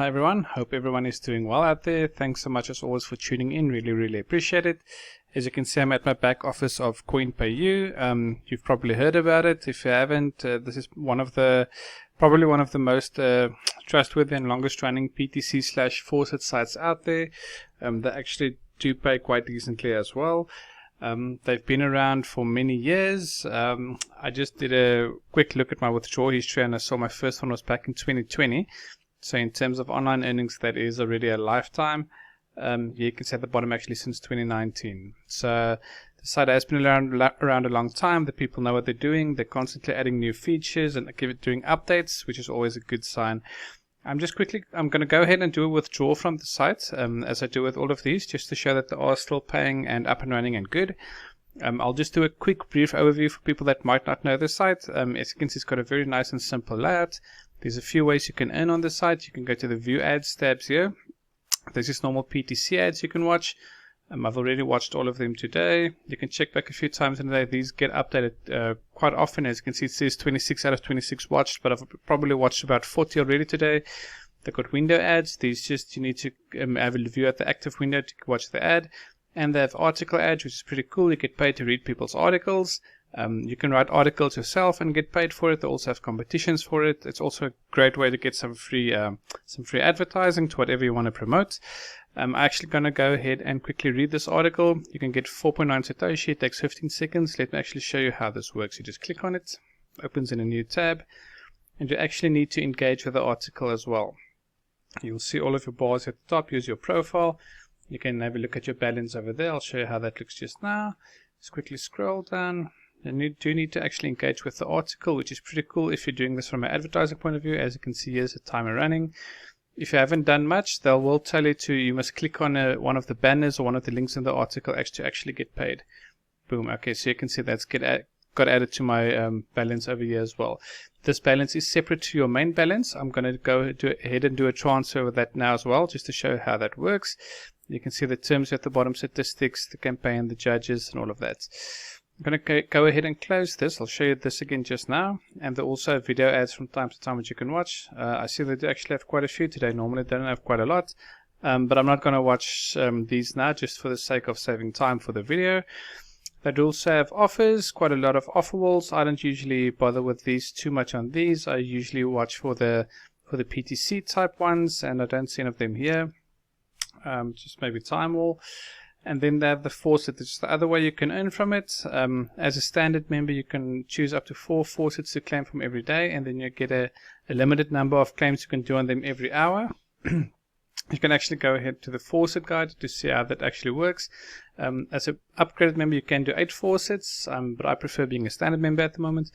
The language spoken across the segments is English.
Hi everyone, hope everyone is doing well out there. Thanks so much as always for tuning in, really appreciate it. As you can see, I'm at my back office of CoinPayU. You've probably heard about it. If you haven't, this is probably one of the most trustworthy and longest running PTC/faucet sites out there. They actually do pay quite decently as well. They've been around for many years. I just did a quick look at my withdrawal history and I saw my first one was back in 2020. So in terms of online earnings, that is already a lifetime. You can see at the bottom actually since 2019. So the site has been around a long time. The people know what they're doing. They're constantly adding new features and doing updates, which is always a good sign. I'm going to go ahead and do a withdrawal from the site, as I do with all of these, just to show that they are still paying and up and running and good. I'll just do a quick brief overview for people that might not know the site. As you can see, it's got a very nice and simple layout. There's a few ways you can earn on the site. You can go to the View Ads tabs here. There's just normal PTC ads you can watch. I've already watched all of them today. You can check back a few times in a day. These get updated quite often. As you can see, it says 26 out of 26 watched, but I've probably watched about 40 already today. They've got window ads. These just, you need to have a view at the active window to watch the ad. And they have article ads, which is pretty cool. You get paid to read people's articles. You can write articles yourself and get paid for it. They also have competitions for it. It's also a great way to get some free advertising to whatever you want to promote. I'm actually going to go ahead and quickly read this article. You can get 4.9 Satoshi. It takes 15 seconds. Let me actually show you how this works. You just click on it, opens in a new tab, and you actually need to engage with the article as well. You'll see all of your bars at the top. Use your profile. You can have a look at your balance over there. I'll show you how that looks just now. Just quickly scroll down. And you do need to actually engage with the article, which is pretty cool if you're doing this from an advertising point of view. As you can see, here's the timer running. If you haven't done much, they will tell you must click on one of the banners or one of the links in the article to actually get paid. Boom. Okay, so you can see that's got added to my balance over here as well. This balance is separate to your main balance. I'm going to go ahead and do a transfer with that now as well, just to show how that works. You can see the terms at the bottom, statistics, the campaign, the judges, and all of that. I'm going to go ahead and close this. I'll show you this again just now. And there also have video ads from time to time which you can watch. I see they do actually have quite a few today. Normally they don't have quite a lot. But I'm not going to watch these now just for the sake of saving time for the video. They do also have offers, quite a lot of offer walls. I don't usually bother with these too much on these. I usually watch for the PTC type ones, and I don't see any of them here. Just maybe time wall. And then they have the faucet. It's the other way you can earn from it. As a standard member, you can choose up to 4 faucets to claim from every day, and then you get a limited number of claims you can do on them every hour. You can actually go ahead to the faucet guide to see how that actually works. As an upgraded member, you can do 8 faucets, but I prefer being a standard member at the moment.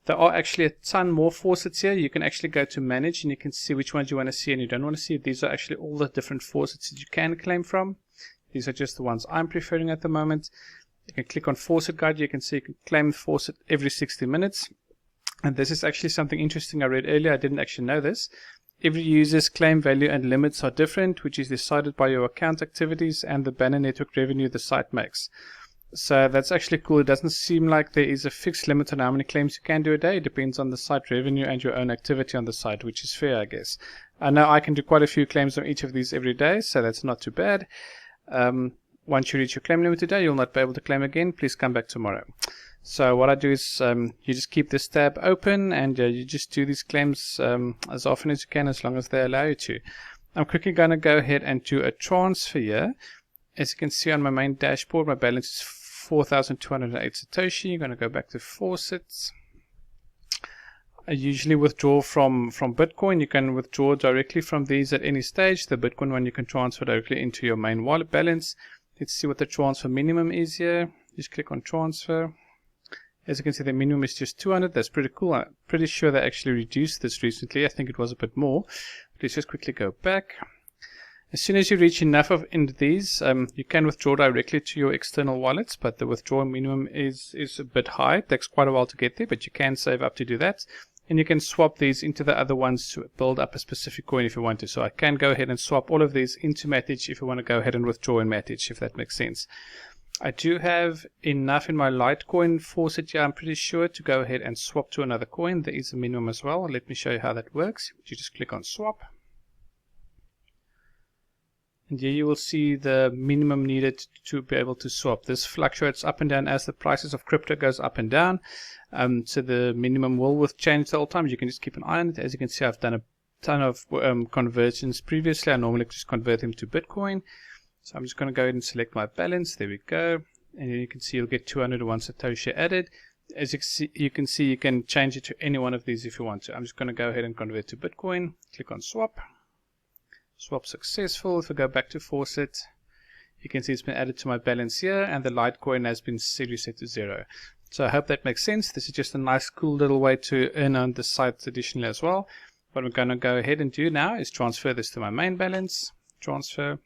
There are actually a ton more faucets here. You can actually go to manage and you can see which ones you want to see and you don't want to see. These are actually all the different faucets that you can claim from. These are just the ones I'm preferring at the moment. You can click on faucet guide. You can see you can claim faucet every 60 minutes. And this is actually something interesting I read earlier. I didn't actually know this. Every user's claim value and limits are different, which is decided by your account activities and the banner network revenue the site makes. So that's actually cool. It doesn't seem like there is a fixed limit on how many claims you can do a day. It depends on the site revenue and your own activity on the site, which is fair, I guess. I know I can do quite a few claims on each of these every day, so that's not too bad. Once you reach your claim limit today, you'll not be able to claim again. Please come back tomorrow. So what I do is you just keep this tab open and you just do these claims as often as you can, as long as they allow you to. I'm quickly going to go ahead and do a transfer here. As you can see on my main dashboard, my balance is 4,208 Satoshi. I'm going to go back to faucets. I usually withdraw from Bitcoin. You can withdraw directly from these at any stage. The Bitcoin one you can transfer directly into your main wallet balance. Let's see what the transfer minimum is here. Just click on transfer. As you can see, the minimum is just 200. That's pretty cool. I'm pretty sure they actually reduced this recently. I think it was a bit more. Let's just quickly go back. As soon as you reach enough of these, you can withdraw directly to your external wallets, but the withdrawal minimum is a bit high. It takes quite a while to get there, but you can save up to do that. And you can swap these into the other ones to build up a specific coin if you want to. So I can go ahead and swap all of these into Matic if you want to go ahead and withdraw in Matic, if that makes sense. I do have enough in my Litecoin faucet here, I'm pretty sure, to go ahead and swap to another coin. There is a minimum as well. Let me show you how that works. You just click on swap. And here you will see the minimum needed to be able to swap. This fluctuates up and down as the prices of crypto goes up and down. So the minimum will change the whole time. You can just keep an eye on it. As you can see, I've done a ton of conversions previously. I normally just convert them to Bitcoin. So I'm just going to go ahead and select my balance. There we go. And then you can see you'll get 201 Satoshi added. As you can see, you can change it to any one of these if you want to. I'm just going to go ahead and convert to Bitcoin. Click on swap. Swap successful. If I go back to faucet, you can see it's been added to my balance here, and the Litecoin has been reset to 0. So I hope that makes sense. This is just a nice, cool little way to earn on the site additionally as well. What I'm going to go ahead and do now is transfer this to my main balance. Transfer.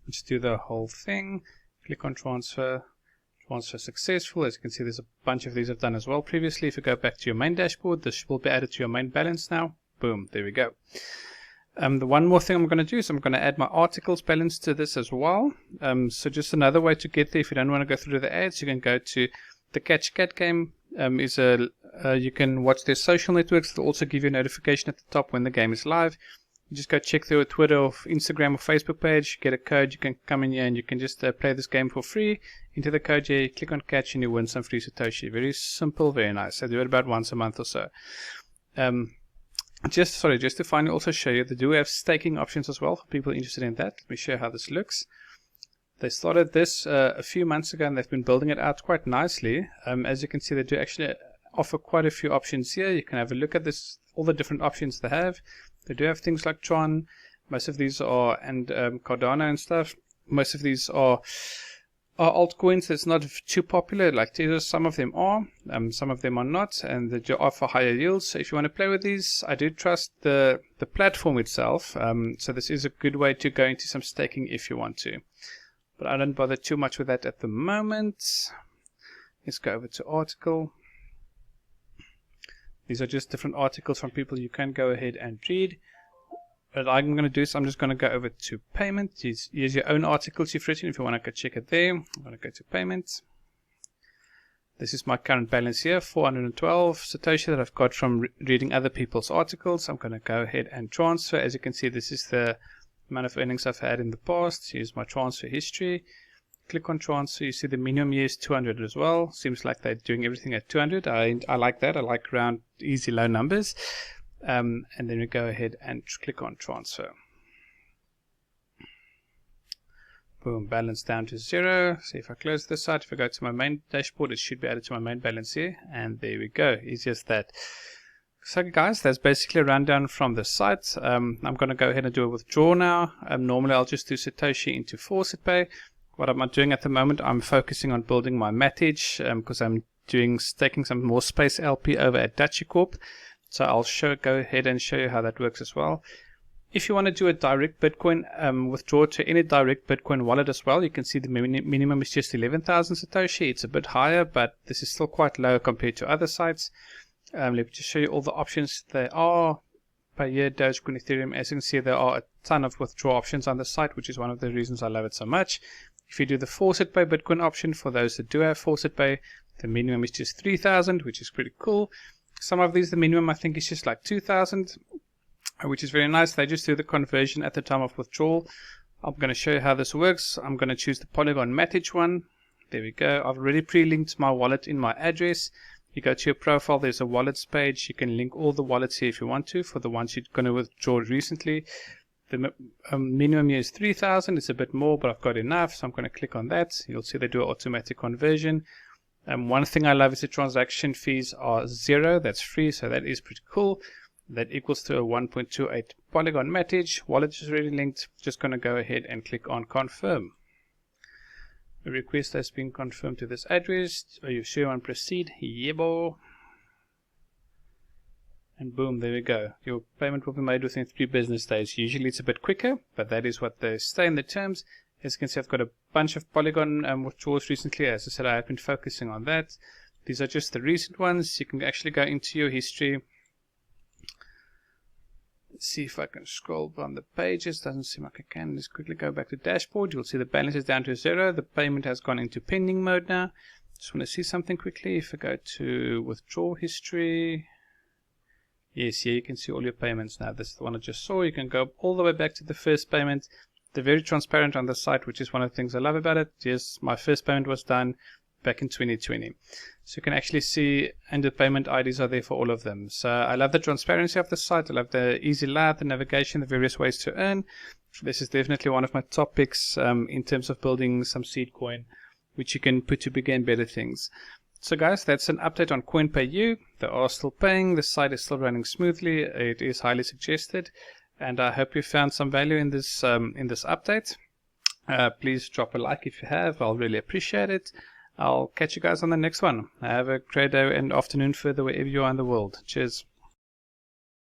Just do the whole thing. Click on transfer. Transfer successful. As you can see, there's a bunch of these I've done as well previously. If you go back to your main dashboard, this will be added to your main balance now. Boom. There we go. The one more thing I'm going to do is I'm going to add my articles balance to this as well. So just another way to get there, if you don't want to go through the ads, you can go to the Catch Cat game. You can watch their social networks. They'll also give you a notification at the top when the game is live. You just go check their Twitter or Instagram or Facebook page, get a code, you can come in here and you can just play this game for free. Enter the code here, click on catch and you win some free Satoshi. Very simple, very nice. I do it about once a month or so. Just to finally also show you, they do have staking options as well for people interested in that. Let me show you how this looks. They started this a few months ago and they've been building it out quite nicely. As you can see, they do actually offer quite a few options here. You can have a look at this, all the different options they have. They do have things like Tron. Most of these are, and Cardano and stuff. Most of these are altcoins that's not too popular like Tether. Some of them are, some of them are not, and they do offer higher yields. So if you want to play with these, I do trust the platform itself. So this is a good way to go into some staking if you want to. But I don't bother too much with that at the moment. Let's go over to article. These are just different articles from people you can go ahead and read. What I'm going to do is I'm just going to go over to payment. Here's your own articles you've written if you want to go check it there. I'm going to go to payment. This is my current balance here, 412 Satoshi that I've got from reading other people's articles. I'm going to go ahead and transfer. As you can see, this is the amount of earnings I've had in the past. Here's my transfer history. Click on transfer. You see the minimum here is 200 as well. Seems like they're doing everything at 200. I like that. I like round, easy, low numbers. And then we go ahead and click on transfer. Boom, balance down to 0. So if I close this out, if I go to my main dashboard, it should be added to my main balance here. And there we go. Easy as that. So guys, that's basically a rundown from the site. I'm going to go ahead and do a withdrawal now. Normally I'll just do Satoshi into faucet pay. What I'm doing at the moment, I'm focusing on building my Matage because I'm staking some more space LP over at Dutchy Corp. So I'll go ahead and show you how that works as well. If you want to do a direct Bitcoin withdraw to any direct Bitcoin wallet as well, you can see the minimum is just 11,000 Satoshi. It's a bit higher, but this is still quite low compared to other sites. Let me just show you all the options there are. Payeer, Dogecoin, Ethereum. As you can see, there are a ton of withdrawal options on the site, which is one of the reasons I love it so much. If you do the faucet pay Bitcoin option, for those that do have faucet pay, the minimum is just 3,000, which is pretty cool. Some of these, the minimum I think is just like 2,000, which is very nice. They just do the conversion at the time of withdrawal. I'm going to show you how this works. I'm going to choose the Polygon Matage one. There we go. I've already pre-linked my wallet in my address. You go to your profile, there's a wallets page. You can link all the wallets here if you want to, for the ones you're going to withdraw recently. The minimum here is 3,000. It's a bit more, but I've got enough, so I'm going to click on that. You'll see they do an automatic conversion. One thing I love is the transaction fees are 0. That's free, so that is pretty cool. That equals to a 1.28 Polygon Matage. Wallet is already linked. Just going to go ahead and click on confirm. The request has been confirmed to this address. Are you sure and proceed? Yeah, boy. And boom, there we go. Your payment will be made within 3 business days. Usually it's a bit quicker, but that is what they say in the terms. As you can see, I've got a bunch of Polygon withdrawals recently. As I said, I have been focusing on that. These are just the recent ones. You can actually go into your history. Let's see if I can scroll down the pages. Doesn't seem like I can. Let's quickly go back to dashboard. You'll see the balance is down to 0. The payment has gone into pending mode now. Just want to see something quickly. If I go to withdrawal history. Yes, here you can see all your payments now. This is the one I just saw. You can go all the way back to the first payment. They're very transparent on the site, which is one of the things I love about it. Yes, my first payment was done back in 2020. So you can actually see, and the payment IDs are there for all of them. So I love the transparency of the site. I love the easy layout, the navigation, the various ways to earn. This is definitely one of my top picks in terms of building some seed coin, which you can put to bigger and better things. So guys, that's an update on CoinPayU. They are still paying. The site is still running smoothly. It is highly suggested, and I hope you found some value in this update. Please drop a like if you have. I'll really appreciate it. I'll catch you guys on the next one. Have a great day and afternoon further wherever you are in the world. Cheers.